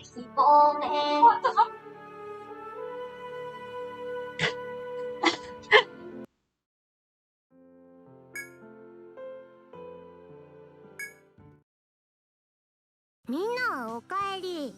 What the fuck? みんなおかえり。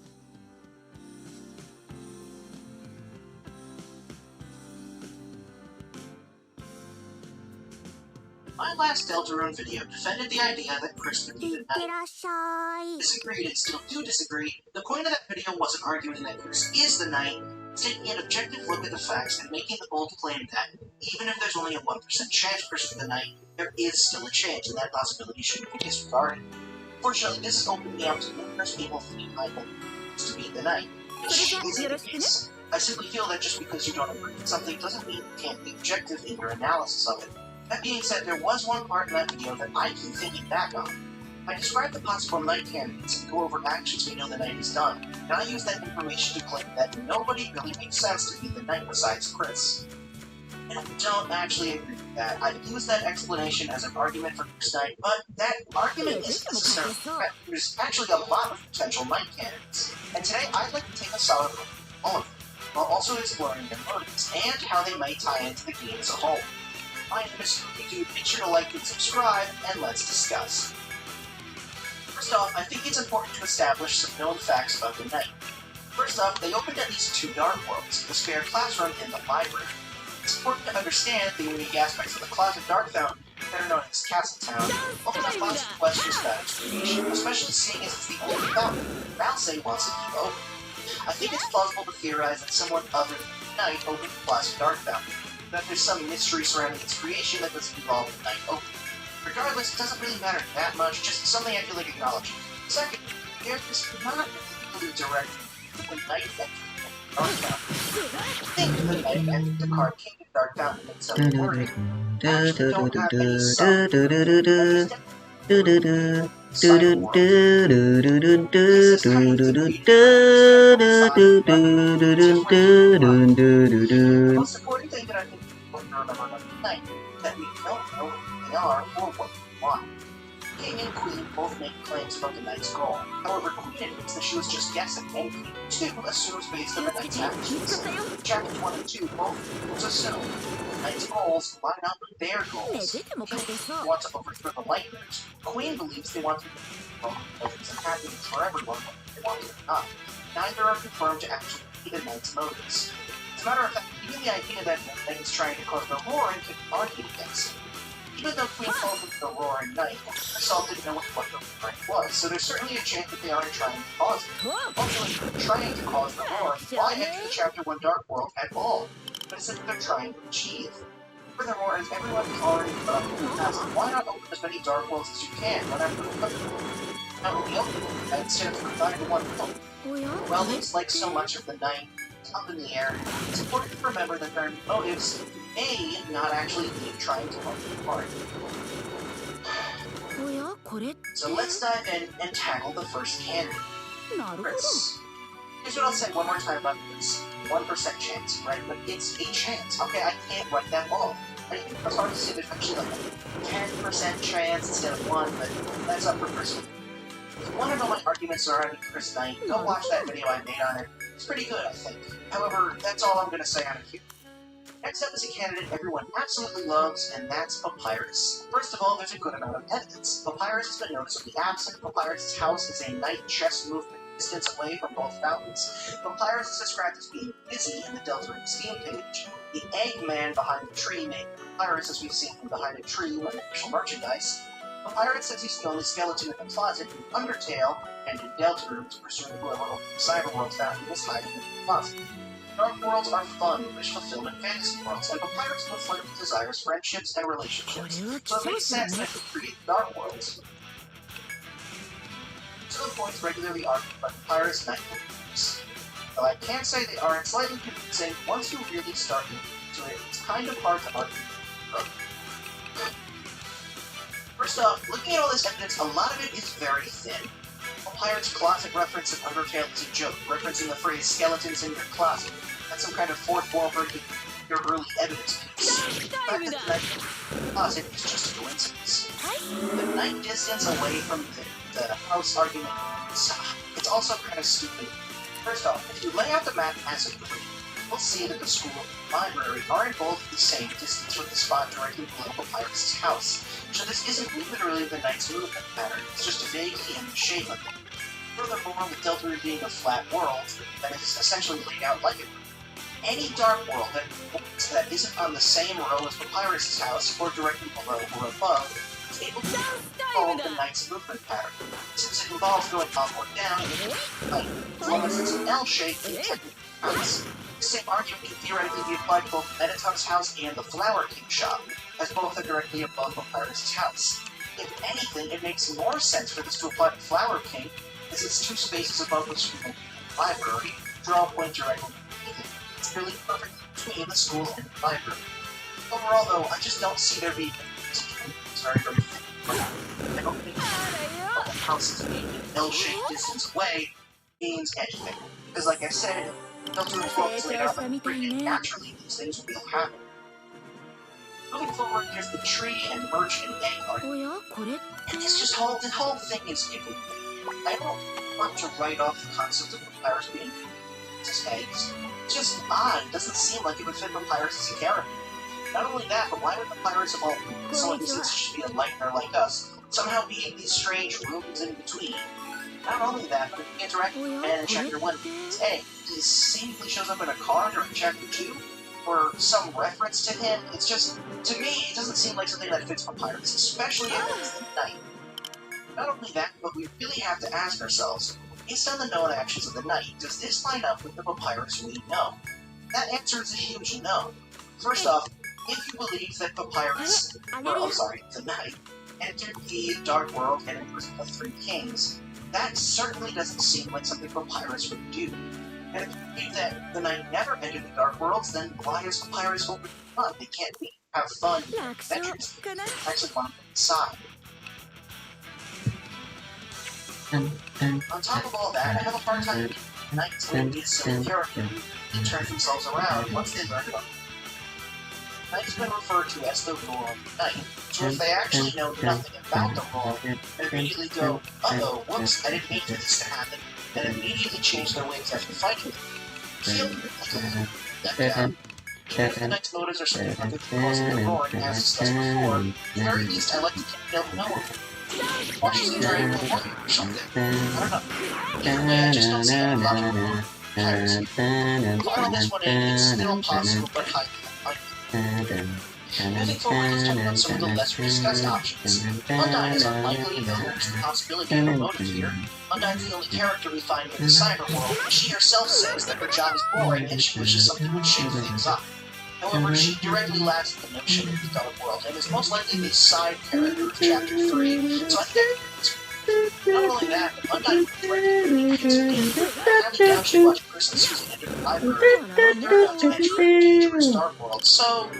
My last Deltarune video defended the idea that Chris could be い the って knight. らっしゃい。 Disagreed and still do disagree. The point of that video wasn't arguing that Chris is the knight, it's taking an objective look at the facts and making the bold claim that, even if there's only a 1% chance Chris is the knight, there is still a chance, and that possibility shouldn't be disregarded. Fortunately, this has opened me up to numerous people thinking I want Chris to be the knight, which isn't the case. I simply feel that just because you don't agree with something doesn't mean you can't be objective in your analysis of it. That being said, there was one part in that video that I keep thinking back on. I describe the possible knight candidates and go over actions we know the knight has done, and I use that information to claim that nobody really makes sense to be the knight besides Chris. And I don't actually agree with that. I've used that explanation as an argument for Chris Knight, but that argument isn't necessarily correct. There's actually a lot of potential knight candidates, and today I'd like to take a solid look at all of them, while also exploring their motives and how they might tie into the game as a whole. My name is Spooky, make sure to like and subscribe, and let's discuss. First off, I think it's important to establish some known facts about the Knight. First off, they opened at least 2 Dark Worlds, the spare classroom and the library. It's important to understand the unique aspects of the Closet Dark Fountain, better known as Castletown, open up lots of questions about its creation, especially seeing as it's the only fountain Malsei wants to keep open. I think it's plausible to theorize that someone other than the Knight opened the Closet Dark Fountain, that there's some mystery surrounding its creation that doesn't involve the Knight opening. Regardless, it doesn't really matter that much, just something I feel like acknowledging. Second, there is not really direct with the Knight entering the Dark Fountain. I think the Knight entered the card King of Dark Fountain in some wording. I actually don't have any sub. This is kind of the most important thing that I think is important to remember about the Knight is that we don't know who they are or what they want. King and Queen both make claims about the Knight's goal. However, Queen admits that she was just guessing, and King 2 assumes based on the Knight's actions. Chapters 1 and 2 both assume the Knight's goals line up with their goals. King wants to overthrow the Lighters. Queen believes they want to promote and happiness for everyone, whether they want it or not. Neither are confirmed to actually be the Knight's motives. As a matter of fact, even the idea that the Knight is trying to cause the Roaring can be argued against. Even though Queen called him the Roaring Knight, Assault didn't know what the Roaring was, so there's certainly a chance that they aren't trying to cause it. Ultimately, trying to cause the Roaring, why enter the Chapter 1 Dark World at all? But it's something they're trying to achieve. Furthermore, as everyone has already put up in the past, why not open as many Dark Worlds as you can whenever not only open them, instead of confining to one world? Well, it's like so much of the Knight up in the air, it's important to remember that their motives may not actually be trying to help you apart. So let's dive in and tackle the first candidate, Chris. Here's what I'll say one more time about this. 1% chance, right? But it's a chance. Okay, I can't write that off. I think it's hard to say there's actually like a 10% chance instead of 1, but that's up for personal. If you want to know my arguments surrounding Chris Knight, go watch that video I made on it. It's pretty good, I think. However, that's all I'm going to say on it here. Next up is a candidate everyone absolutely loves, and that's Papyrus. First of all, there's a good amount of evidence. Papyrus has been noticeably absent. Papyrus' house is a night chess movement distance away from both fountains. Papyrus is described as being busy in the Deltarune Steam page. The Eggman behind the tree named Papyrus, as we've seen from behind a tree when official merchandise. Papyrus says he's the only skeleton in the closet in Undertale and in Deltarune to pursue whoever opened the Cyberworld fountain was hiding in the closet. Dark worlds are fun, wish-fulfillment fantasy worlds, and Papyrus most likely desires friendships and relationships, so it makes sense that he create dark worlds. So the points regularly argued by Papyrus Knight believers. Though I can say they aren't slightly convincing, once you really start into it, it's kind of hard to argue. First off, looking at all this evidence, a lot of it is very thin. Papyrus' closet reference in Undertale is a joke, referencing the phrase skeletons in your closet. That's some kind of fourth wall breaking your early evidence piece. The fact that the Knight closet is just a coincidence. The Knight distance away from the house argument, it's also kind of stupid. First off, if you lay out the map as a grid, you'll see that the school and library are in both the same distance from the spot directly below Papyrus' house, so this isn't literally the knight's movement pattern, it's just a vague in the shape of it. Furthermore, with Deltarune being a flat world that is essentially laid out like a grid, any dark world that isn't on the same row as Papyrus' house or directly below or above is able to follow the knight's movement pattern, since it involves going up or down like, as long as it's an L shape, it technically counts. The same argument can theoretically be applied to both Mettaton's house and the Flower King shop, as both are directly above Papyrus' house. If anything, it makes more sense for this to apply to Flower King, as it's 2 spaces above the school and library, draw a point directly beneath it. It's really perfect between the school and the library. Overall, though, I just don't see there being it's very thin. I don't think the houses being an L-shaped distance away means anything. Because like I said, Deltarune's world is laid out like a grid, and naturally these things will happen. Moving forward, there's the tree and merchant and egg argument. And it's just the whole thing is giving. I don't want to write off the concept of Papyrus being his eggs. It's just odd. It doesn't seem like it would fit Papyrus as a character. Not only that, but why would Papyrus of all people, someone who seems to just be a lightener like us, somehow be in these strange rooms in between? Not only that, but if you interact with the man in Chapter 1, his egg, he seemingly shows up in a car during Chapter 2, or some reference to him. It's just, to me, it doesn't seem like something that fits Papyrus, especially if it's the knight. Not only that, but we really have to ask ourselves, based on the known actions of the knight, does this line up with the Papyrus we know? That answer is a huge no. First off, if you believe that Papyrus, the knight, entered the Dark World and imprisoned the 3 kings, that certainly doesn't seem like something Papyrus would do. And if you believe that the knight never entered the Dark Worlds, then why is Papyrus open for fun? They can't have fun adventures. They actually want to decide. On top of all that, I have a hard time thinking knights will be some character who turn themselves around once they learn about it. Knight's been referred to as the Royal Knight, so if they actually know nothing about the role, they immediately go, uh-oh, whoops, I didn't mean for this to happen, and immediately change their ways after fighting it. Kill them. That down. Even if the Knight's motives are something other than causing the roaring, as discussed before, at the very least I like to keep them knowing. Watches the Dragon Warrior or something. I don't know. Either way, I just don't see any logic in piracy. File this one in, it's still possible, but highly unlikely. Moving forward, let's talk about some of the lesser discussed options. Undyne is unlikely, though there's the possibility of a motive here. Undyne's the only character we find in the cyber world, but she herself says that her job is boring and she wishes something would shake things up. However, she directly lacks the notion of the Dark World, and is most likely the side character of Chapter 3, so I think not only that, Undyne communicates with having now she watched Chris and Susan enter the library, they're about to enter a dangerous Dark World, so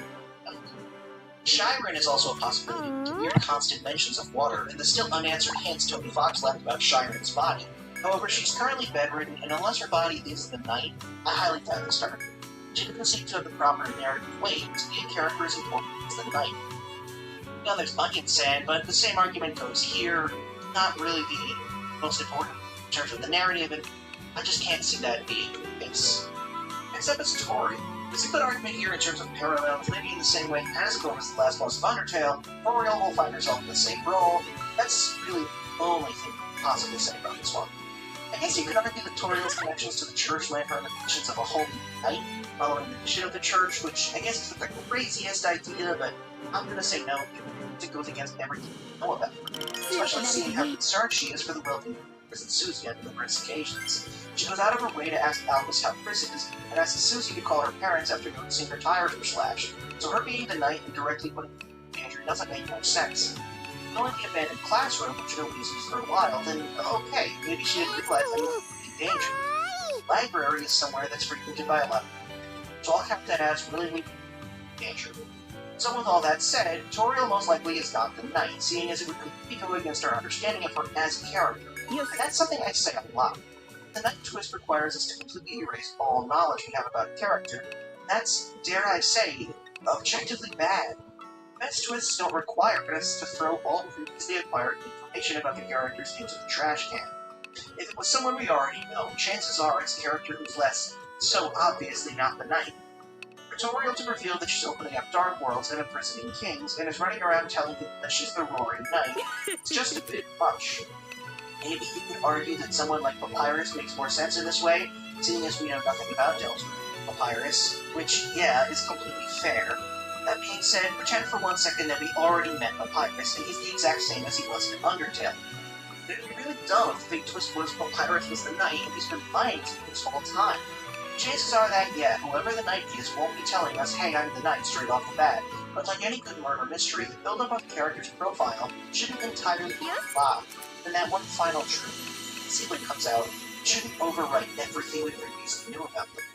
Shyren is also a possibility, given mere constant mentions of water, and the still unanswered hints Tony Fox left about Shyren's body. However, she's currently bedridden, and unless her body is the knight, I highly doubt this her. She doesn't seem to have the proper narrative weight to be a character as important as the knight. Now there's Onion Sand, but the same argument goes here. Not really the most important in terms of the narrative, and I just can't see that being the case. Next up is Tori. There's a good argument here in terms of parallels, maybe in the same way Asgore was the last boss of Undertale, Toriel will find herself in the same role. That's really the only thing I can possibly say about this one. I guess you could argue that Toriel's connections to the church land her in the positions of a holy knight, following the mission of the church, which I guess isn't the craziest idea, but I'm gonna say no, it goes against everything we know about her, especially seeing how concerned she is for the well-being of Chris and Susie on numerous occasions. She goes out of her way to ask Albus how Chris is, and asks Susie to call her parents after noticing her tires were slashed, so her being the knight and directly putting her in danger doesn't make more sense. Knowing the abandoned classroom, which nobody's used for a while, then okay, maybe she didn't realize anyone would be in danger. The library is somewhere that's frequented by a lot of people, so I'll count that as really danger. So with all that said, Toriel most likely is not the knight, seeing as it would completely go against our understanding of her as a character. And that's something I say a lot. The knight twist requires us to completely erase all knowledge we have about a character. That's, dare I say, objectively bad. Best twists don't require us to throw all previously acquired information about the characters into the trash can. If it was someone we already know, chances are it's a character who's less so obviously not the knight. Praetorial to reveal that she's opening up dark worlds and imprisoning kings, and is running around telling them that she's the roaring knight. It's just a bit much. Maybe you could argue that someone like Papyrus makes more sense in this way, seeing as we know nothing about Delta Papyrus, which, yeah, is completely fair. That being said, pretend for 1 second that we already met Papyrus, and he's the exact same as he was in Undertale. It would be really dumb if the big twist was Papyrus was the knight, and he's been lying to you this whole time. Chances are that, yeah, whoever the knight is won't be telling us, hey, I'm the knight, straight off the bat. But like any good murder mystery, the build-up of the character's profile shouldn't entirely be a lie. And that one final truth, see what comes out, shouldn't overwrite everything we previously knew about them.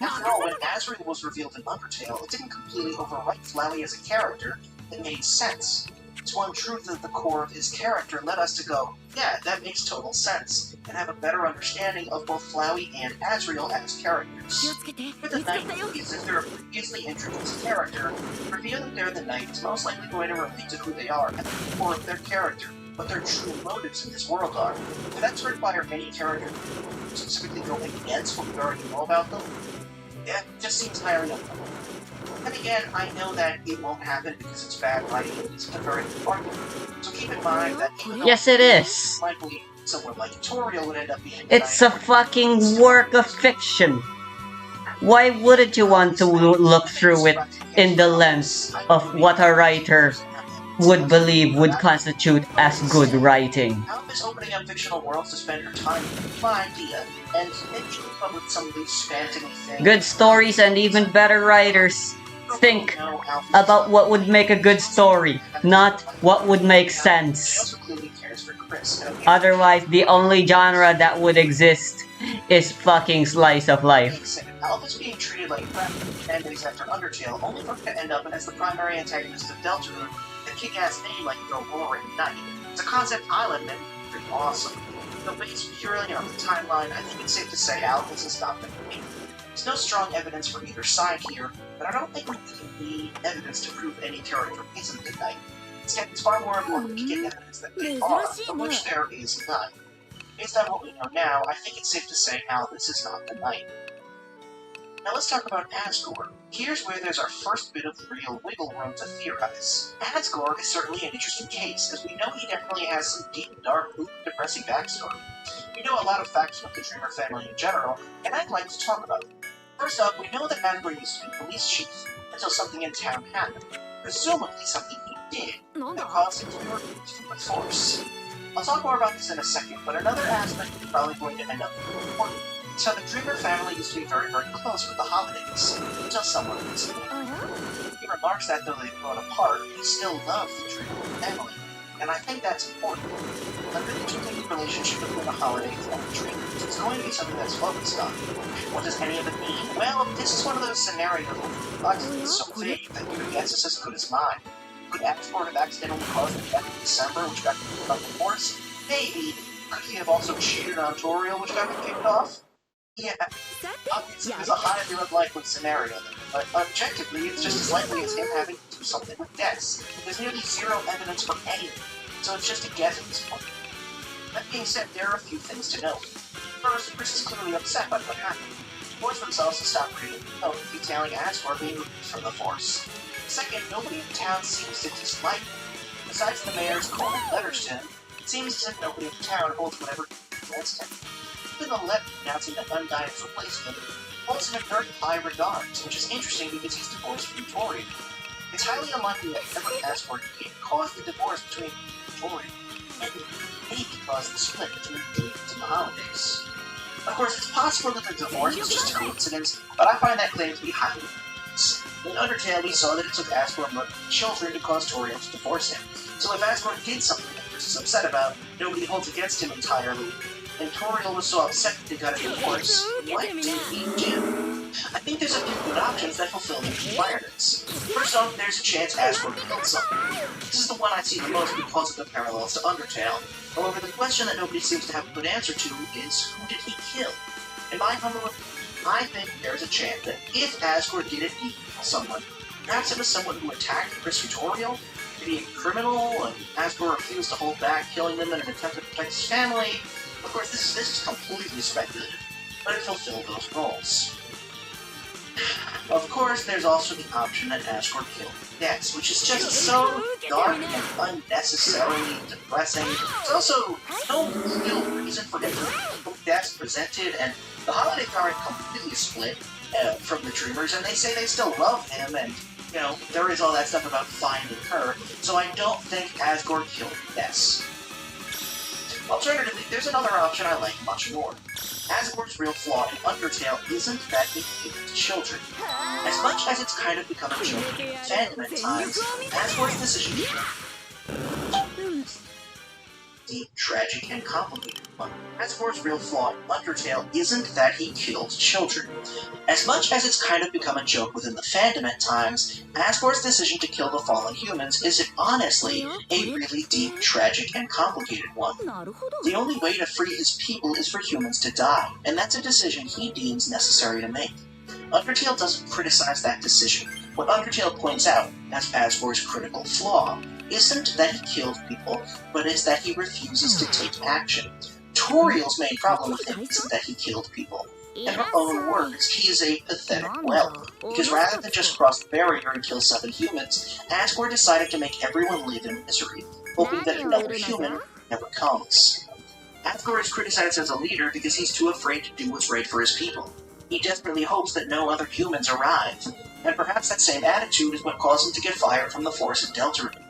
After all, when Asriel was revealed in Undertale, it didn't completely overwrite Flowey as a character. It made sense. It's one truth at the core of his character led us to go, yeah, that makes total sense, and have a better understanding of both Flowey and Asriel as characters. For the Knight movies, if they're a previously introduced character, revealing they're the Knight is most likely going to relate to who they are at the core of their character, what their true motives in this world are. For that to require any character specifically going against what we already know about them, yeah, it just seems highly unlikely. And again, I know that it won't happen because it's bad writing, it's a very important. So keep in mind that even though Yes, it is. likely someone like Toriel would end up being It's a fucking work of fiction. Why wouldn't you want to look through it in the lens of what a writer would believe would constitute as good writing? How is opening up fictional worlds to spend your time with my idea, and maybe you can come up with some loose fantasy things. Good stories and even better writers think about what would make a good story, not what would make sense. Otherwise, the only genre that would exist is fucking slice of life. Alpha's being treated like crap 10 days after Undertale, only for him to end up as the primary antagonist of Deltarune, a kick-ass name like the Roaring Knight. It's a concept I'll admit is awesome. Though based purely on the timeline, I think it's safe to say Alphys is not the main. There's no strong evidence for either side here, but I don't think we really need evidence to prove any character isn't the Knight. Instead, it's far more important to get evidence that they are, of which there is none. Based on what we know now, I think it's safe to say Alphys is not the Knight. Now let's talk about Asgore. Here's where there's our first bit of real wiggle room to theorize. Asgore is certainly an interesting case, as we know he definitely has some deep, dark, depressing backstory. We know a lot of facts about the Dreamer family in general, and I'd like to talk about them. First up, we know that Asgore used to be police chief, until something in town happened. Presumably something he did, that caused him to be removed from the force. I'll talk more about this in a second, but another aspect is probably going to end up being important. So the Dreamer family used to be very, very close with the Holidays, until someone recently. He remarks that though they've grown apart, he still loves the Dreamer family, and I think that's important. A really continued relationship between the Holidays and the Dreamers is going to be something that's focused on. What does any of it mean? Well, this is one of those scenarios where it's so vague that your guess is as good as mine. Could Asgore have accidentally caused the death in December, which got kicked off the force? Maybe. Could he have also cheated on Toriel, which got him kicked off? Yeah, obviously it's a highly unlikely scenario, but objectively it's just as likely as him having to do something with Dex. There's nearly zero evidence for anything, so it's just a guess at this point. That being said, there are a few things to note. First, Chris is clearly upset by what happened. He forced themselves to stop reading the note detailing Asgore being removed from the Force. Second, nobody in town seems to dislike him. Besides the mayor's cold letters to him, it seems as if nobody in town holds whatever against him. Even the letter announcing that Undyne's replacement holds him in very high regards, which is interesting because he's divorced from Toriel. It's highly unlikely that ever Asgore caused the divorce between Toriel, and maybe caused the split between the Dreamers and the Holidays. Of course, it's possible that the divorce was just a coincidence, but I find that claim to be highly dubious. In Undertale, we saw that it took Asgore murdering children to cause Toriel to divorce him. So if Asgore did something that Chris is upset about, nobody holds against him entirely, and Toriel was so upset that they got a divorce, what did he do? I think there's a few good options that fulfill these requirements. First off, there's a chance Asgore killed someone. This is the one I see the most because of the parallels to Undertale. However, the question that nobody seems to have a good answer to is, who did he kill? In my humble opinion, I think there's a chance that if Asgore did indeed kill someone, perhaps it was someone who attacked Chris Toriel, maybe a criminal, and Asgore refused to hold back killing them in an attempt to protect his family. Of course, this is completely speculative, but it fulfilled those roles. Of course, there's also the option that Asgore killed Dex, which is just so dark and unnecessarily depressing. There's also no real reason for him to kill Dex presented, and the Holiday Guard completely split from the Dreamers, and they say they still love him, and, you know, there is all that stuff about finding her, so I don't think Asgore killed Dex. Alternatively, there's another option I like much more. Asgore's real flaw in Undertale isn't that he hates children. As much as it's kind of become a joke in fandom at times, Asgore's decision deep, tragic, and complicated one. Asgore's real flaw in Undertale isn't that he killed children. As much as it's kind of become a joke within the fandom at times, Asgore's decision to kill the fallen humans is honestly a really deep, tragic, and complicated one. The only way to free his people is for humans to die, and that's a decision he deems necessary to make. Undertale doesn't criticize that decision. What Undertale points out as Asgore's critical flaw isn't that he killed people, but is that he refuses to take action. Toriel's main problem with him isn't that he killed people. In her own words, he is a pathetic whelp, because rather than just cross the barrier and kill 7 humans, Asgore decided to make everyone live in misery, hoping that another human never comes. Asgore is criticized as a leader because he's too afraid to do what's right for his people. He desperately hopes that no other humans arrive, and perhaps that same attitude is what caused him to get fired from the force at Deltarune.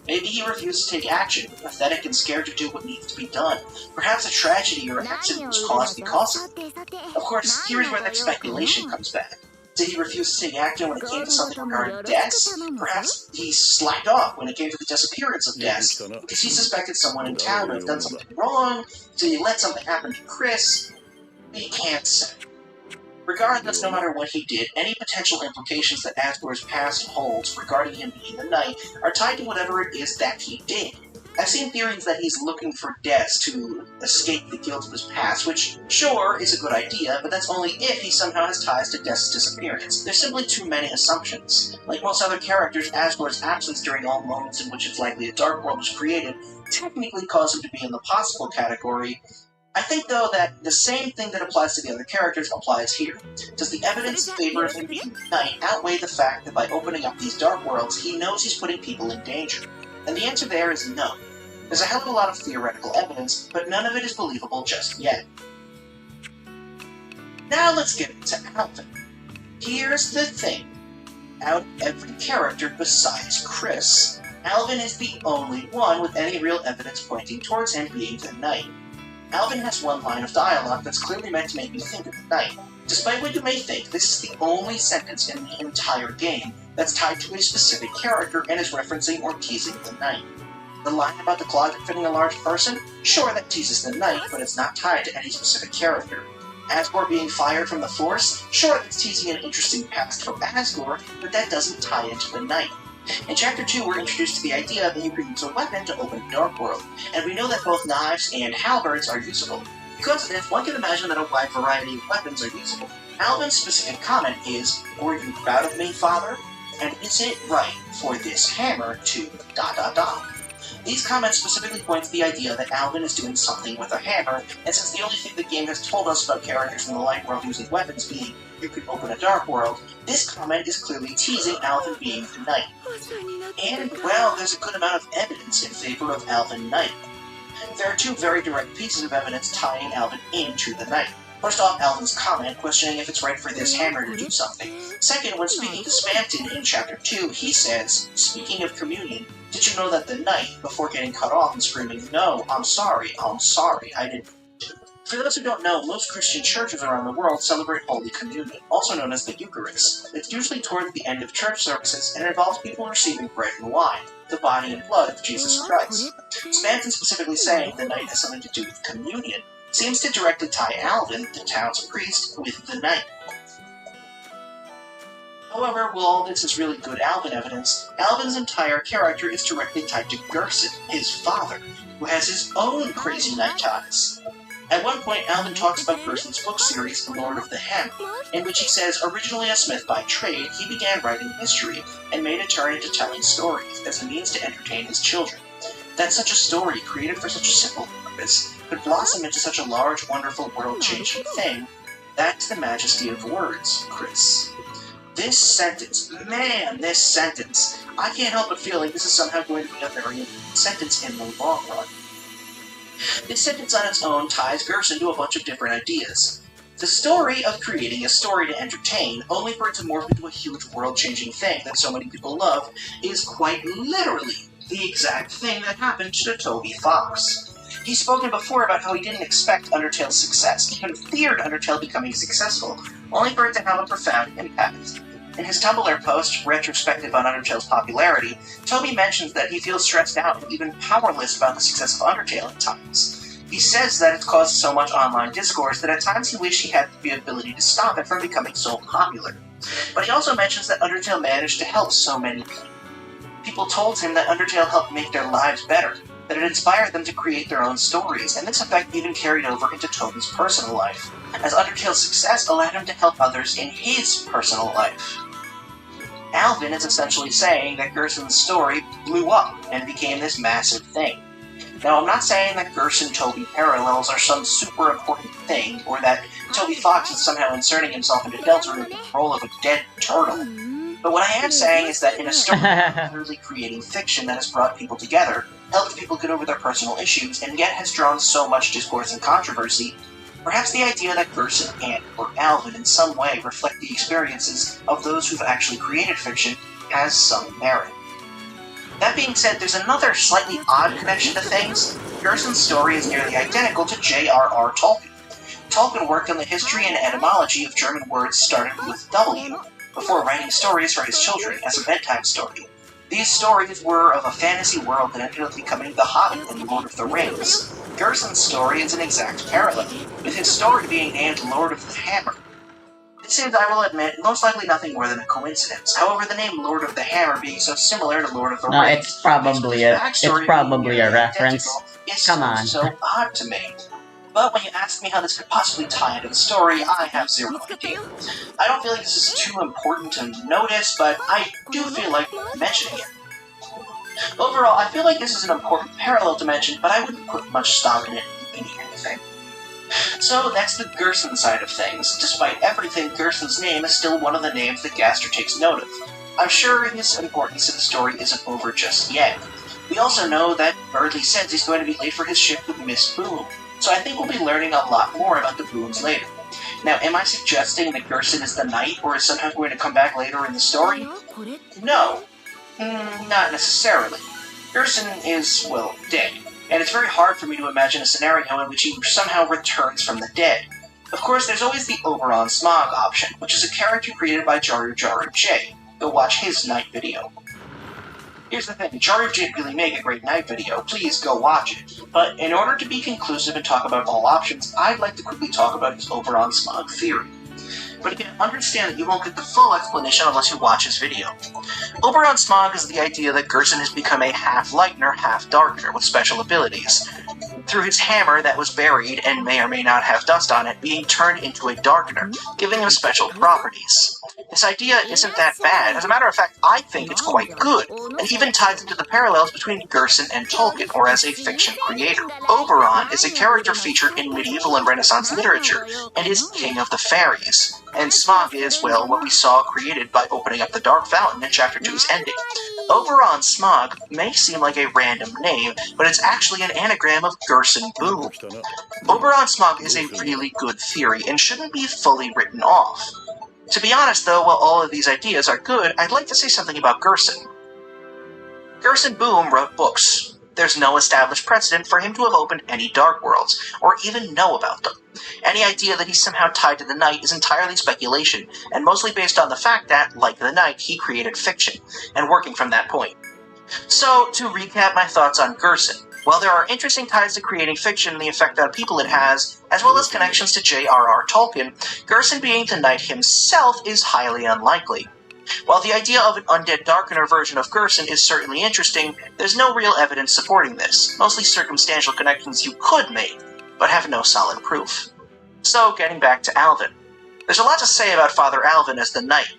Maybe he refuses to take action, pathetic and scared to do what needs to be done. Perhaps a tragedy or accident was caused because of it. Of course, here's where that speculation comes back. Did he refuse to take action when it came to something regarding Dex? Perhaps he slacked off when it came to the disappearance of Dex, because he suspected someone in town had done something wrong. Did he let something happen to Chris? We can't say. Regardless, no matter what he did, any potential implications that Asgore's past holds regarding him being the Knight are tied to whatever it is that he did. I've seen theories that he's looking for Dex to escape the guilt of his past, which, sure, is a good idea, but that's only if he somehow has ties to Dex's disappearance. There's simply too many assumptions. Like most other characters, Asgore's absence during all moments in which it's likely a Dark World was created technically caused him to be in the possible category. I think, though, that the same thing that applies to the other characters applies here. Does the evidence in favor of him being the Knight outweigh the fact that by opening up these Dark Worlds, he knows he's putting people in danger? And the answer there is no. There's a hell of a lot of theoretical evidence, but none of it is believable just yet. Now let's get into Alvin. Here's the thing. Out of every character besides Chris, Alvin is the only one with any real evidence pointing towards him being the Knight. Alvin has one line of dialogue that's clearly meant to make you think of the Knight. Despite what you may think, this is the only sentence in the entire game that's tied to a specific character and is referencing or teasing the Knight. The line about the closet fitting a large person? Sure, that teases the Knight, but it's not tied to any specific character. Asgore being fired from the Force? Sure, that's teasing an interesting past for Asgore, but that doesn't tie into the Knight. In Chapter 2, we're introduced to the idea that you can use a weapon to open a Dark World, and we know that both knives and halberds are usable. Because of this, one can imagine that a wide variety of weapons are usable. Alvin's specific comment is, "Were you proud of me, father? And is it right for this hammer to ... These comments specifically point to the idea that Alvin is doing something with a hammer, and since the only thing the game has told us about characters in the Light World using weapons being, you could open a Dark World, this comment is clearly teasing Alvin being the Knight. And, well, there's a good amount of evidence in favor of Alvin Knight. There are 2 very direct pieces of evidence tying Alvin into the Knight. First off, Alvin's comment, questioning if it's right for this hammer to do something. Second, when speaking to Spamton in Chapter 2, he says, speaking of communion, did you know that the Knight, before getting cut off and screaming, "No, I'm sorry, I didn't." For those who don't know, most Christian churches around the world celebrate Holy Communion, also known as the Eucharist. It's usually toward the end of church services and involves people receiving bread and wine, the body and blood of Jesus Christ. Spamton specifically saying the Knight has something to do with communion seems to directly tie Alvin, the town's priest, with the Knight. However, while all this is really good Alvin evidence, Alvin's entire character is directly tied to Gerson, his father, who has his own crazy Knight ties. At one point, Alvin talks about Gerson's book series, The Lord of the Hammer, in which he says, originally a smith by trade, he began writing history and made a turn into telling stories as a means to entertain his children. That such a story, created for such a simple purpose, could blossom into such a large, wonderful, world-changing thing. That's the majesty of words, Chris. This sentence, man, this sentence. I can't help but feel like this is somehow going to be a very important sentence in the long run. This sentence on its own ties Gerson to a bunch of different ideas. The story of creating a story to entertain, only for it to morph into a huge world-changing thing that so many people love, is quite literally the exact thing that happened to Toby Fox. He's spoken before about how he didn't expect Undertale's success, he could have feared Undertale becoming successful, only for it to have a profound impact. In his Tumblr post, retrospective on Undertale's popularity, Toby mentions that he feels stressed out and even powerless about the success of Undertale at times. He says that it's caused so much online discourse that at times he wished he had the ability to stop it from becoming so popular. But he also mentions that Undertale managed to help so many people. People told him that Undertale helped make their lives better, that it inspired them to create their own stories, and this effect even carried over into Toby's personal life, as Undertale's success allowed him to help others in his personal life. Alvin is essentially saying that Gerson's story blew up and became this massive thing. Now, I'm not saying that Gerson-Toby parallels are some super important thing, or that Toby Fox is somehow inserting himself into Delta in the role of a dead turtle. But what I am saying is that in a story literally creating fiction that has brought people together, helped people get over their personal issues, and yet has drawn so much discourse and controversy, perhaps the idea that Gerson and or Alvin in some way reflect the experiences of those who've actually created fiction has some merit. That being said, there's another slightly odd connection to things. Gerson's story is nearly identical to J.R.R. Tolkien. Tolkien worked on the history and etymology of German words starting with W, before writing stories for his children as a bedtime story. These stories were of a fantasy world that ended up becoming The Hobbit and Lord of the Rings. Gerson's story is an exact parallel, with his story being named Lord of the Hammer. This is, I will admit, most likely nothing more than a coincidence. However, the name Lord of the Hammer being so similar to Lord of the Rings, it's probably a reference. Come on. So odd to me. But when you ask me how this could possibly tie into the story, I have zero idea. I don't feel like this is too important to notice, but I do feel like mentioning it. Overall, I feel like this is an important parallel to mention, but I wouldn't put much stock in it meaning anything. So that's the Gerson side of things. Despite everything, Gerson's name is still one of the names that Gaster takes note of. I'm sure his importance in the story isn't over just yet. We also know that Berdly says he's going to be late for his shift with Miss Boom, so I think we'll be learning a lot more about the Booms later. Now, am I suggesting that Gerson is the knight, or is somehow going to come back later in the story? No. Not necessarily. Gerson is, well, dead, and it's very hard for me to imagine a scenario in which he somehow returns from the dead. Of course, there's always the Oberon Smog option, which is a character created by Jaru Jaru J. Go watch his Night video. Here's the thing, Jaru did really make a great Night video, please go watch it. But in order to be conclusive and talk about all options, I'd like to quickly talk about his Oberon Smog theory. But again, understand that you won't get the full explanation unless you watch his video. Oberon Smog is the idea that Gerson has become a half-lightener, half-darkener with special abilities. Through his hammer that was buried and may or may not have dust on it, being turned into a darkener, giving him special properties. This idea isn't that bad. As a matter of fact, I think it's quite good, and even ties into the parallels between Gerson and Tolkien, or as a fiction creator. Oberon is a character featured in medieval and Renaissance literature, and is king of the fairies. And Smog is, well, what we saw created by opening up the Dark Fountain in Chapter 2's ending. Oberon Smog may seem like a random name, but it's actually an anagram of Gerson Boom. Oberon Smog is a really good theory, and shouldn't be fully written off. To be honest, though, while all of these ideas are good, I'd like to say something about Gerson. Gerson Boom wrote books. There's no established precedent for him to have opened any Dark Worlds, or even know about them. Any idea that he's somehow tied to the Knight is entirely speculation, and mostly based on the fact that, like the Knight, he created fiction, and working from that point. So, to recap my thoughts on Gerson, while there are interesting ties to creating fiction and the effect on people it has, as well as connections to J.R.R. Tolkien, Gerson being the Knight himself is highly unlikely. While the idea of an undead darkener version of Gerson is certainly interesting, there's no real evidence supporting this, mostly circumstantial connections you could make, but have no solid proof. So, getting back to Alvin. There's a lot to say about Father Alvin as the Knight.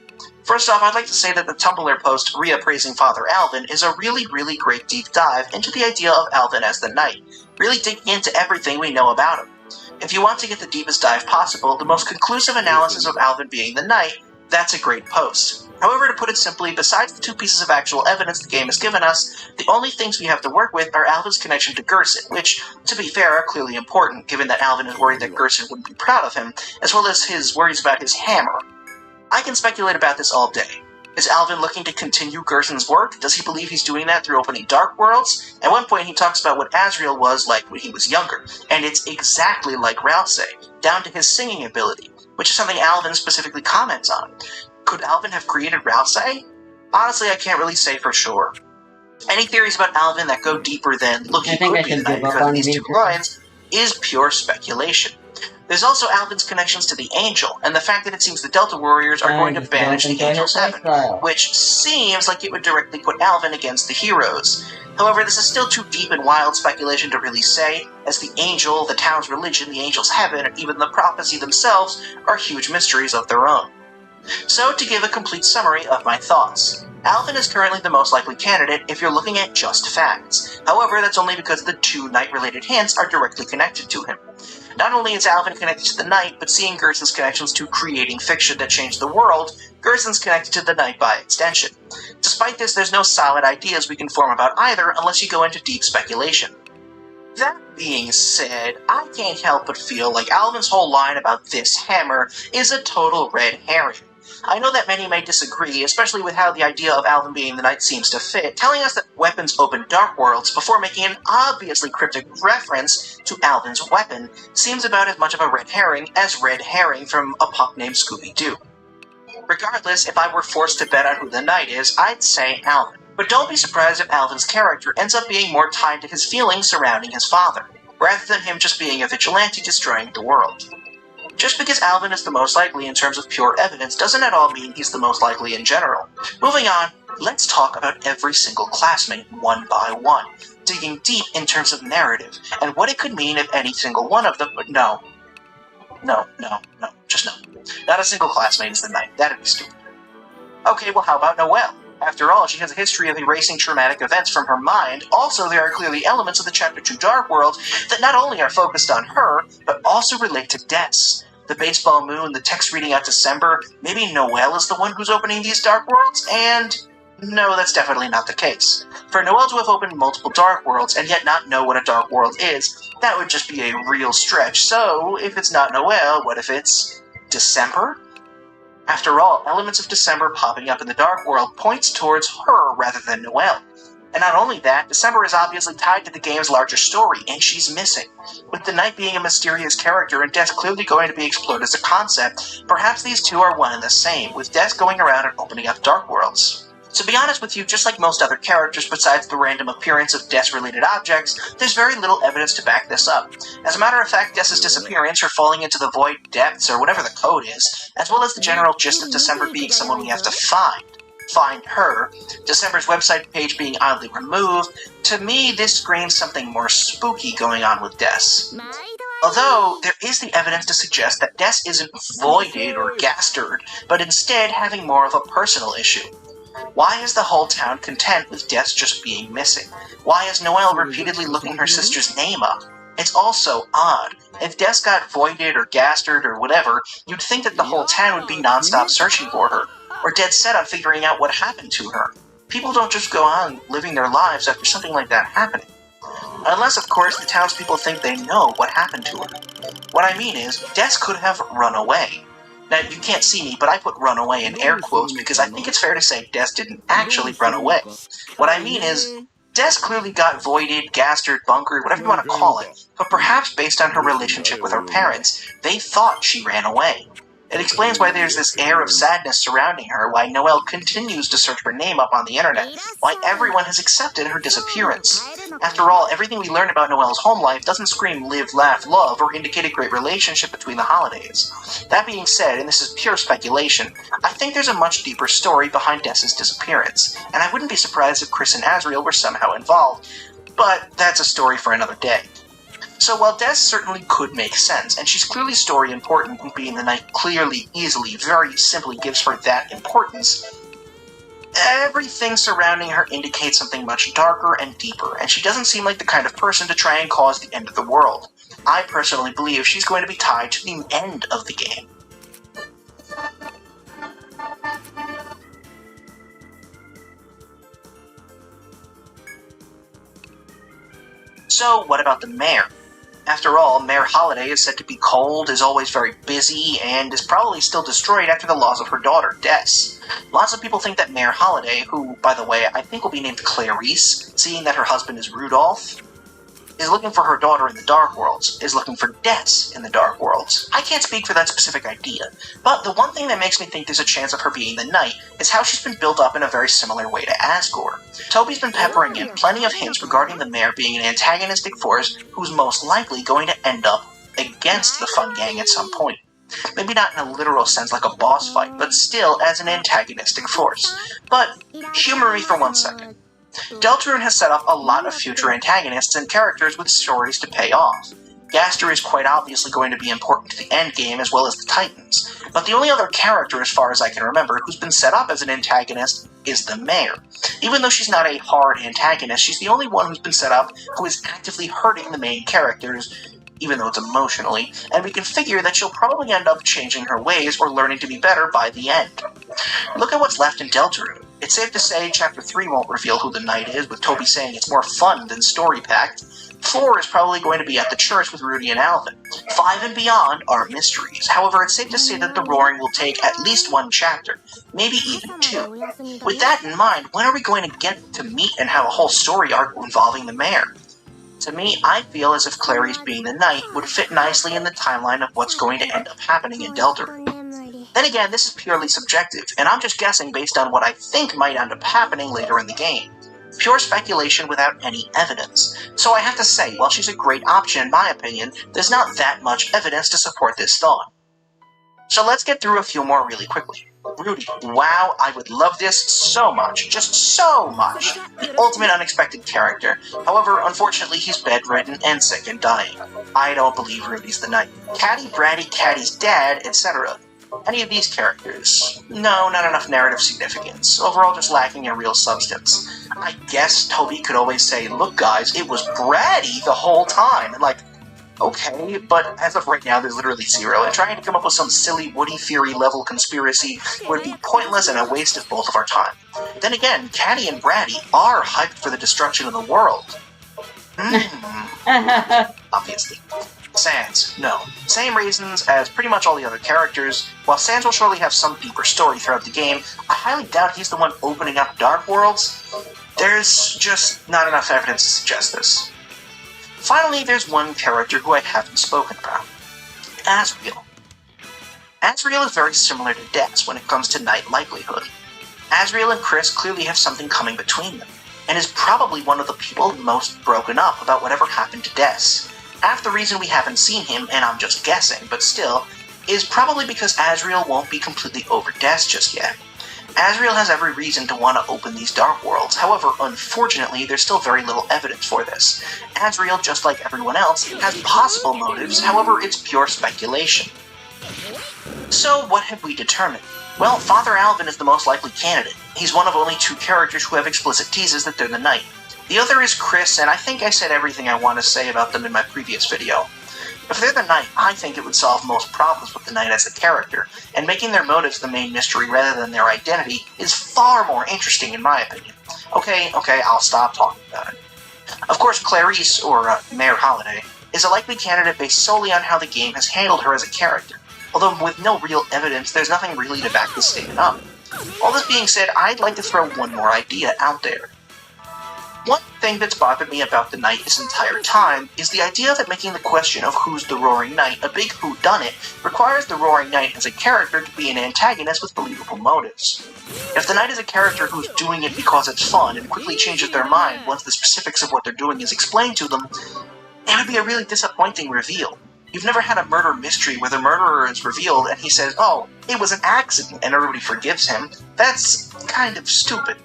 First off, I'd like to say that the Tumblr post reappraising Father Alvin is a really, really great deep dive into the idea of Alvin as the Knight, really digging into everything we know about him. If you want to get the deepest dive possible, the most conclusive analysis of Alvin being the Knight, that's a great post. However, to put it simply, besides the 2 pieces of actual evidence the game has given us, the only things we have to work with are Alvin's connection to Gerson, which, to be fair, are clearly important, given that Alvin is worried that Gerson wouldn't be proud of him, as well as his worries about his hammer. I can speculate about this all day. Is Alvin looking to continue Gerson's work? Does he believe he's doing that through opening Dark Worlds? At one point he talks about what Asriel was like when he was younger, and it's exactly like Rousey, down to his singing ability, which is something Alvin specifically comments on. Could Alvin have created Rousey? Honestly, I can't really say for sure. Any theories about Alvin that go deeper than, look, he could be the Knight because of these 2 lines, is pure speculation. There's also Alvin's connections to the Angel, and the fact that it seems the Delta Warriors are going to banish the Angel's Heaven, which seems like it would directly put Alvin against the heroes. However, this is still too deep and wild speculation to really say, as the Angel, the town's religion, the Angel's Heaven, and even the prophecy themselves are huge mysteries of their own. So, to give a complete summary of my thoughts, Alvin is currently the most likely candidate if you're looking at just facts. However, that's only because the 2 Knight-related hints are directly connected to him. Not only is Alvin connected to the Knight, but seeing Gerson's connections to creating fiction that changed the world, Gerson's connected to the Knight by extension. Despite this, there's no solid ideas we can form about either unless you go into deep speculation. That being said, I can't help but feel like Alvin's whole line about this hammer is a total red herring. I know that many may disagree, especially with how the idea of Alvin being the Knight seems to fit, telling us that weapons open Dark Worlds before making an obviously cryptic reference to Alvin's weapon seems about as much of a red herring as Red Herring from a pup named Scooby-Doo. Regardless, if I were forced to bet on who the Knight is, I'd say Alvin. But don't be surprised if Alvin's character ends up being more tied to his feelings surrounding his father, rather than him just being a vigilante destroying the world. Just because Alvin is the most likely in terms of pure evidence doesn't at all mean he's the most likely in general. Moving on, let's talk about every single classmate one by one, digging deep in terms of narrative, and what it could mean if any single one of them, but no, just no. Not a single classmate is the Knight, that'd be stupid. Okay, well how about Noelle? After all, she has a history of erasing traumatic events from her mind. Also, there are clearly elements of the Chapter 2 Dark World that not only are focused on her, but also relate to Des. The baseball moon, the text reading out December, maybe Noelle is the one who's opening these Dark Worlds? And no, that's definitely not the case. For Noelle to have opened multiple Dark Worlds and yet not know what a Dark World is, that would just be a real stretch. So, if it's not Noelle, what if it's December? After all, elements of December popping up in the Dark World points towards her rather than Noelle. And not only that, December is obviously tied to the game's larger story, and she's missing. With the Knight being a mysterious character and Des clearly going to be explored as a concept, perhaps these two are one and the same, with Des going around and opening up Dark Worlds. To be honest with you, just like most other characters besides the random appearance of Des-related objects, there's very little evidence to back this up. As a matter of fact, Des' disappearance or falling into the void depths or whatever the code is, as well as the general gist of December being someone we have to find her, December's website page being oddly removed, to me this screams something more spooky going on with Des. Although, there is the evidence to suggest that Des isn't voided or gastered, but instead having more of a personal issue. Why is the whole town content with Des just being missing? Why is Noelle repeatedly looking her sister's name up? It's all so odd. If Des got voided or gastered or whatever, you'd think that the whole town would be non-stop searching for her, or dead set on figuring out what happened to her. People don't just go on living their lives after something like that happening. Unless, of course, the townspeople think they know what happened to her. What I mean is, Des could have run away. Now, you can't see me, but I put run away in air quotes because I think it's fair to say Des didn't actually run away. What I mean is, Des clearly got voided, gastered, bunkered, whatever you want to call it, but perhaps based on her relationship with her parents, they thought she ran away. It explains why there's this air of sadness surrounding her, why Noelle continues to search her name up on the internet, why everyone has accepted her disappearance. After all, everything we learn about Noelle's home life doesn't scream live, laugh, love, or indicate a great relationship between the holidays. That being said, and this is pure speculation, I think there's a much deeper story behind Des' disappearance, and I wouldn't be surprised if Chris and Asriel were somehow involved, but that's a story for another day. So while Des certainly could make sense, and she's clearly story important, and being the knight clearly, easily, very simply gives her that importance, everything surrounding her indicates something much darker and deeper, and she doesn't seem like the kind of person to try and cause the end of the world. I personally believe she's going to be tied to the end of the game. So, what about the mayor? After all, Mayor Holiday is said to be cold, is always very busy, and is probably still destroyed after the loss of her daughter, Des. Lots of people think that Mayor Holiday, who, by the way, I think will be named Clarice, seeing that her husband is Rudolph, is looking for her daughter in the Dark Worlds, is looking for Des in the Dark Worlds. I can't speak for that specific idea, but the one thing that makes me think there's a chance of her being the knight is how she's been built up in a very similar way to Asgore. Toby's been peppering in plenty of hints regarding the mayor being an antagonistic force who's most likely going to end up against the Fun Gang at some point. Maybe not in a literal sense like a boss fight, but still as an antagonistic force. But humor me for 1 second. Deltarune has set up a lot of future antagonists and characters with stories to pay off. Gaster is quite obviously going to be important to the endgame as well as the Titans, but the only other character, as far as I can remember, who's been set up as an antagonist is the mayor. Even though she's not a hard antagonist, she's the only one who's been set up who is actively hurting the main characters, even though it's emotionally, and we can figure that she'll probably end up changing her ways or learning to be better by the end. Look at what's left in Deltarune. It's safe to say Chapter 3 won't reveal who the knight is, with Toby saying it's more fun than story-packed. 4 is probably going to be at the church with Rudy and Alvin. 5 and beyond are mysteries. However, it's safe to say that the Roaring will take at least 1 chapter, maybe even 2. With that in mind, when are we going to get to meet and have a whole story arc involving the mayor? To me, I feel as if Clarice being the knight would fit nicely in the timeline of what's going to end up happening in Deltarune. Then again, this is purely subjective, and I'm just guessing based on what I think might end up happening later in the game. Pure speculation without any evidence. So I have to say, while she's a great option in my opinion, there's not that much evidence to support this thought. So let's get through a few more really quickly. Rudy, wow, I would love this so much, just so much. The ultimate unexpected character. However, unfortunately, he's bedridden and sick and dying. I don't believe Rudy's the knight. Caddy, Bratty, Caddy's dad, etc. Any of these characters? No, not enough narrative significance. Overall, just lacking in real substance. I guess Toby could always say, look guys, it was Bratty the whole time, and like, okay, but as of right now, there's literally 0, and trying to come up with some silly Woody Theory level conspiracy would be pointless and a waste of both of our time. Then again, Caddy and Bratty are hyped for the destruction of the world. Obviously. Sans, no. Same reasons as pretty much all the other characters. While Sans will surely have some deeper story throughout the game, I highly doubt he's the one opening up Dark Worlds. There's just not enough evidence to suggest this. Finally, there's one character who I haven't spoken about. Asriel. Asriel is very similar to Des when it comes to knight likelihood. Asriel and Chris clearly have something coming between them, and is probably one of the people most broken up about whatever happened to Des. Half the reason we haven't seen him, and I'm just guessing, but still, is probably because Asriel won't be completely over Des just yet. Asriel has every reason to want to open these Dark Worlds, however, unfortunately, there's still very little evidence for this. Asriel, just like everyone else, has possible motives, however, it's pure speculation. So, what have we determined? Well, Father Alvin is the most likely candidate. He's one of only 2 characters who have explicit teases that they're the knight. The other is Chris, and I think I said everything I want to say about them in my previous video. If they're the knight, I think it would solve most problems with the knight as a character, and making their motives the main mystery rather than their identity is far more interesting in my opinion. Okay, I'll stop talking about it. Of course, Clarice, or Mayor Holiday, is a likely candidate based solely on how the game has handled her as a character, although with no real evidence, there's nothing really to back this statement up. All this being said, I'd like to throw one more idea out there. One thing that's bothered me about the knight this entire time is the idea that making the question of who's the Roaring Knight a big whodunit requires the Roaring Knight as a character to be an antagonist with believable motives. If the knight is a character who's doing it because it's fun and quickly changes their mind once the specifics of what they're doing is explained to them, it would be a really disappointing reveal. You've never had a murder mystery where the murderer is revealed and he says, oh, it was an accident, and everybody forgives him. That's kind of stupid.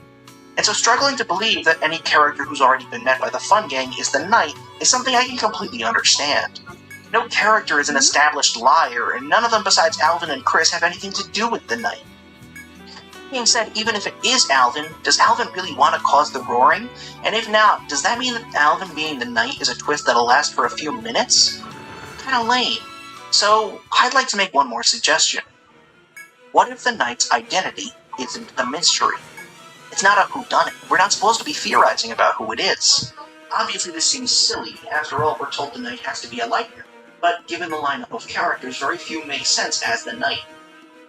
And so struggling to believe that any character who's already been met by the Fun Gang is the Knight is something I can completely understand. No character is an established liar, and none of them besides Alvin and Chris have anything to do with the Knight. That being said, even if it is Alvin, does Alvin really want to cause the roaring? And if not, does that mean that Alvin being the Knight is a twist that'll last for a few minutes? Kinda lame. So, I'd like to make one more suggestion. What if the Knight's identity isn't a mystery? It's not a whodunit. We're not supposed to be theorizing about who it is. Obviously this seems silly. After all, we're told the Knight has to be a Lightner. But given the lineup of characters, very few make sense as the Knight.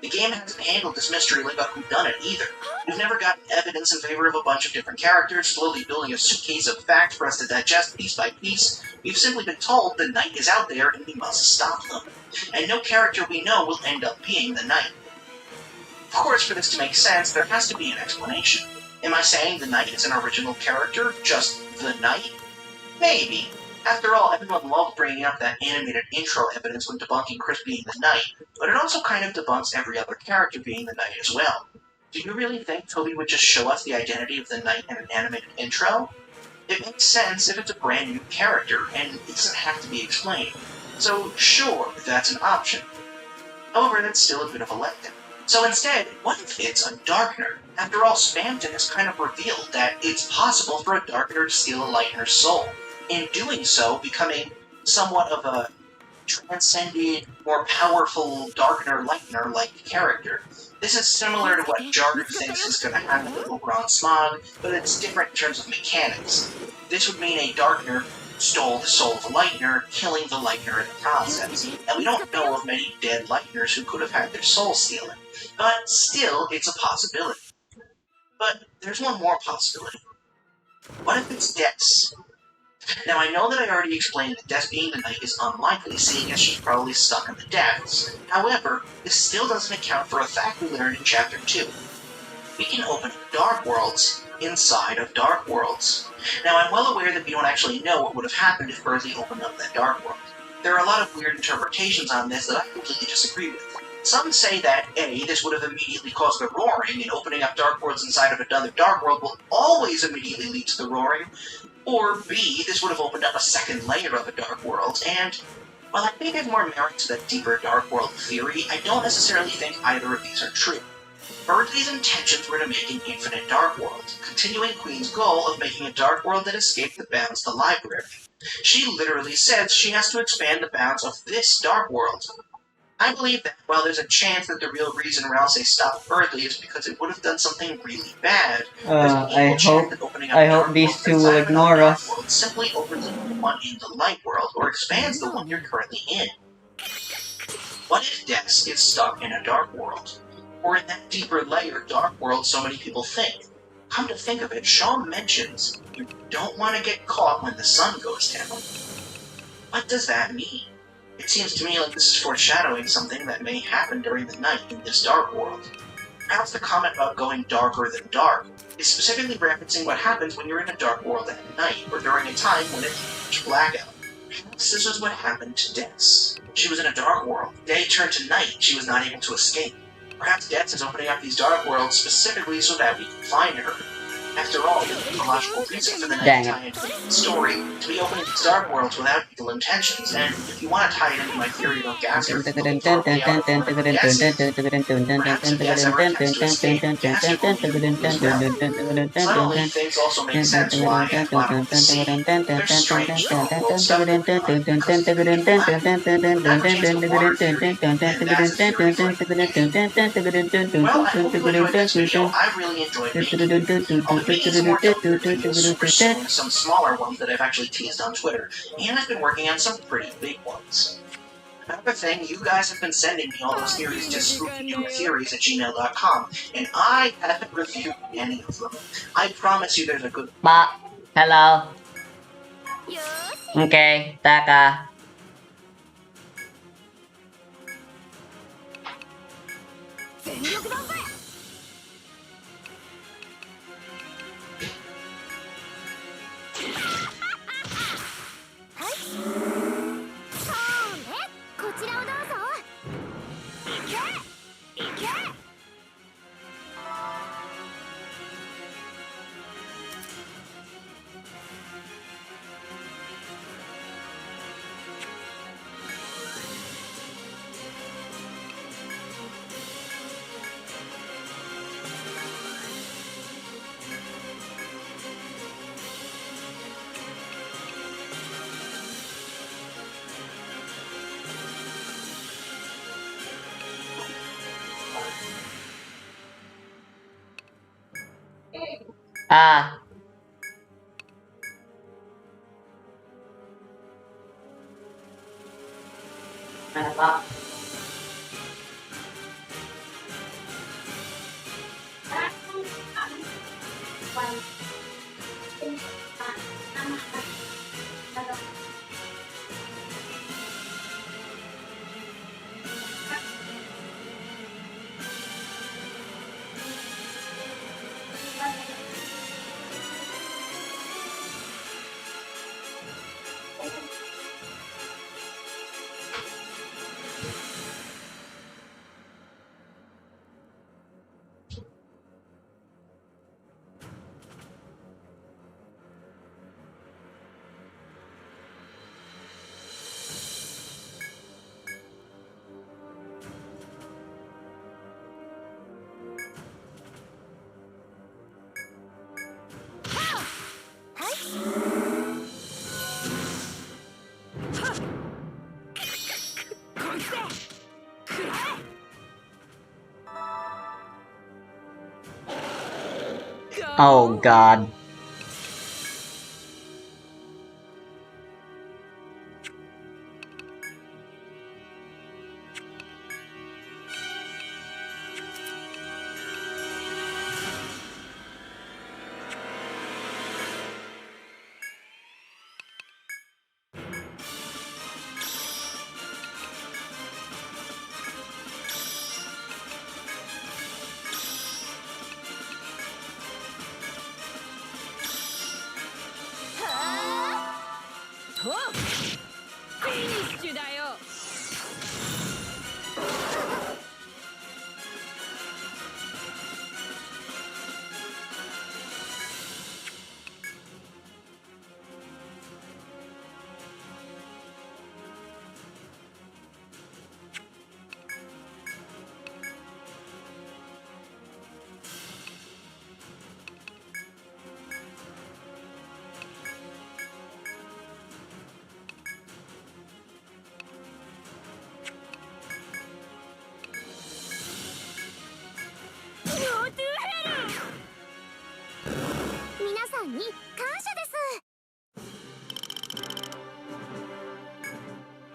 The game hasn't handled this mystery like a whodunit either. We've never gotten evidence in favor of a bunch of different characters, slowly building a suitcase of facts for us to digest piece by piece. We've simply been told the Knight is out there and we must stop them. And no character we know will end up being the Knight. Of course, for this to make sense, there has to be an explanation. Am I saying the Knight is an original character, just the Knight? Maybe. After all, everyone loved bringing up that animated intro evidence when debunking Chris being the Knight, but it also kind of debunks every other character being the Knight as well. Do you really think Toby would just show us the identity of the Knight in an animated intro? It makes sense if it's a brand new character, and it doesn't have to be explained. So sure, that's an option. However, that's still a bit of a letdown. So instead, what if it's a Darkner? After all, Spamton has kind of revealed that it's possible for a Darkner to steal a Lightner's soul. In doing so, becoming somewhat of a transcended, more powerful Darkner-Lightner-like character. This is similar to what Jarger thinks is going to happen with Oberon Smog, but it's different in terms of mechanics. This would mean a Darkner stole the soul of a Lightner, killing the Lightner in the process. And we don't know of many dead Lightners who could have had their soul stolen. But still, it's a possibility. But there's one more possibility. What if it's Des? Now, I know that I already explained that Des being the Knight is unlikely, seeing as she's probably stuck in the depths. However, this still doesn't account for a fact we learned in Chapter 2. We can open Dark Worlds inside of Dark Worlds. Now, I'm well aware that we don't actually know what would have happened if Berthy opened up that Dark World. There are a lot of weird interpretations on this that I completely disagree with. Some say that, A, this would have immediately caused the roaring, and opening up Dark Worlds inside of another Dark World will always immediately lead to the roaring, or B, this would have opened up a second layer of a Dark World, and while I think there's more merit to the deeper Dark World theory, I don't necessarily think either of these are true. Berthy's intentions were to make an infinite Dark World, continuing Queen's goal of making a Dark World that escaped the bounds of the library. She literally says she has to expand the bounds of this Dark World. I believe that while there's a chance that the real reason Rousey stopped Berthy is because it would have done something really bad, I hope these two will ignore us. Simply opens the one in the light world, or expands the one you're currently in. What if Des is stuck in a dark world? Or in that deeper layer dark world so many people think? Come to think of it, Shaw mentions you don't want to get caught when the sun goes down. What does that mean? It seems to me like this is foreshadowing something that may happen during the night in this dark world. Perhaps the comment about going darker than dark is specifically referencing what happens when you're in a dark world at night, or during a time when it's pitch blackout. Perhaps this is what happened to Des. She was in a dark world. Day turned to night. She was not able to escape. Perhaps Des is opening up these dark worlds specifically so that we can find her. After all, there's a logical reason for the night to tie into the story to be opening these dark worlds without evil intentions, and if you want to tie it into my theory about Gassner, suddenly things also make sense why at the bottom of the sea, there's strange dark world stuff going on. Well, I hope you enjoyed this video. I really enjoyed making it. I'll be making some more videos super soon, some smaller ones that I've actually teased on Twitter, and I've been working on some pretty big ones. Another thing, you guys have been sending me all those theories to spookynewertheories@gmail.com, and I haven't reviewed any of them. I promise you there's a good... Hello. Okay, Taka. Ah. Ano pa? Oh god.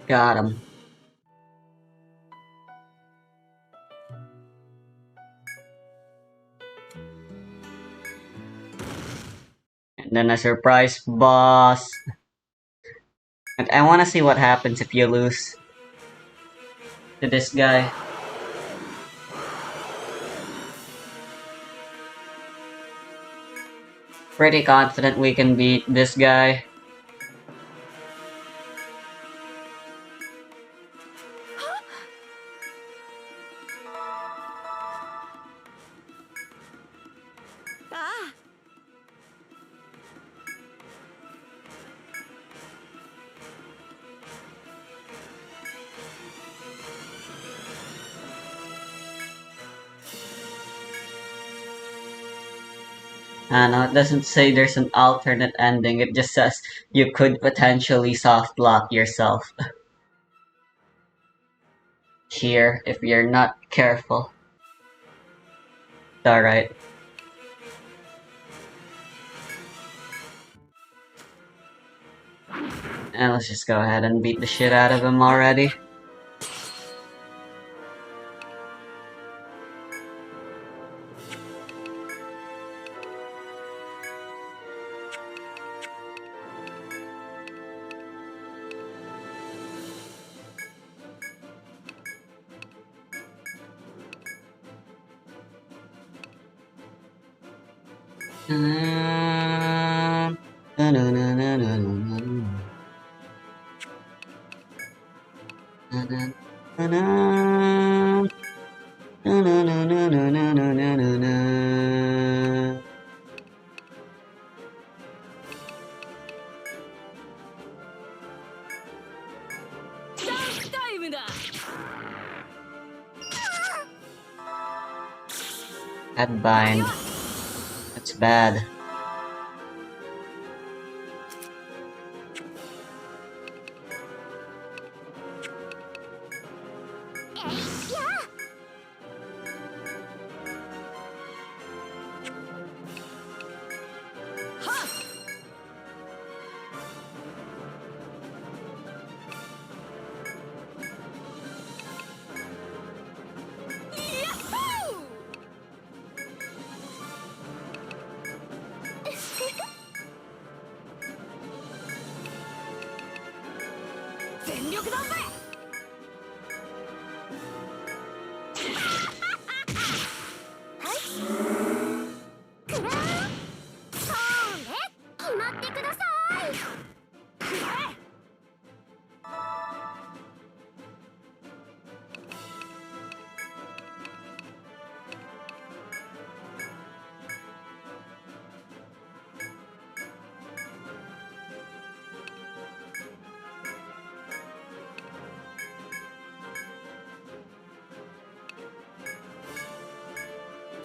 Got him. And then a surprise boss. And I wanna see what happens if you lose to this guy. Pretty confident we can beat this guy. No, it doesn't say there's an alternate ending, it just says you could potentially soft lock yourself here if you're not careful. Alright. And let's just go ahead and beat the shit out of him already. Headbind. That's bad. 全力だぜ。はい。くらー。そうね。決まってください。くらえ。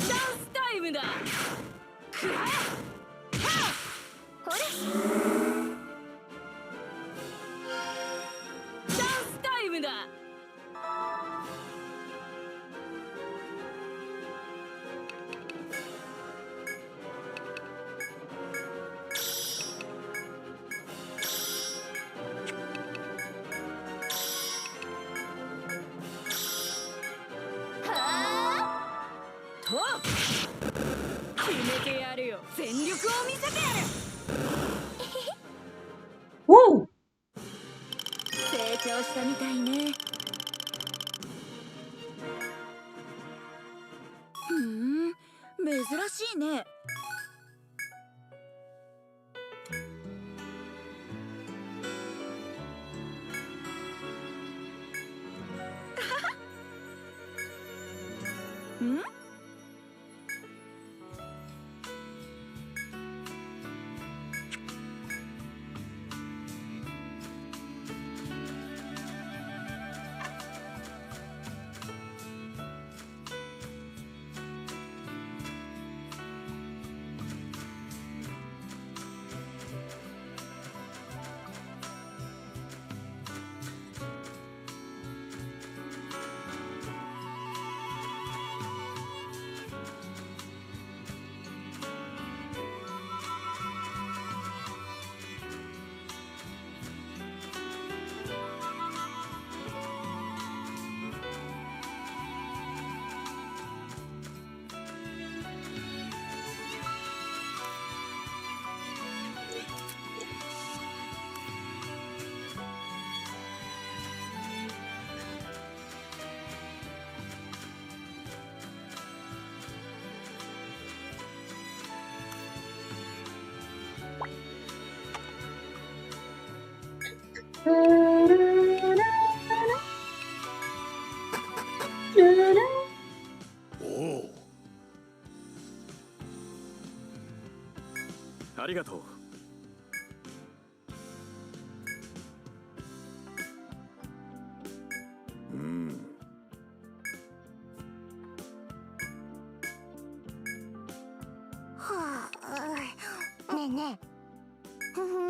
ダンスタイムだ。くらえ。はあ。ほれ。ダンスタイムだ。はあ。と決めてやるよ。全力を見せてやる。Woo! 成長したみたいね。珍しいね。ん？おお。ありがとう。はあ。ねえねえ。ふふん。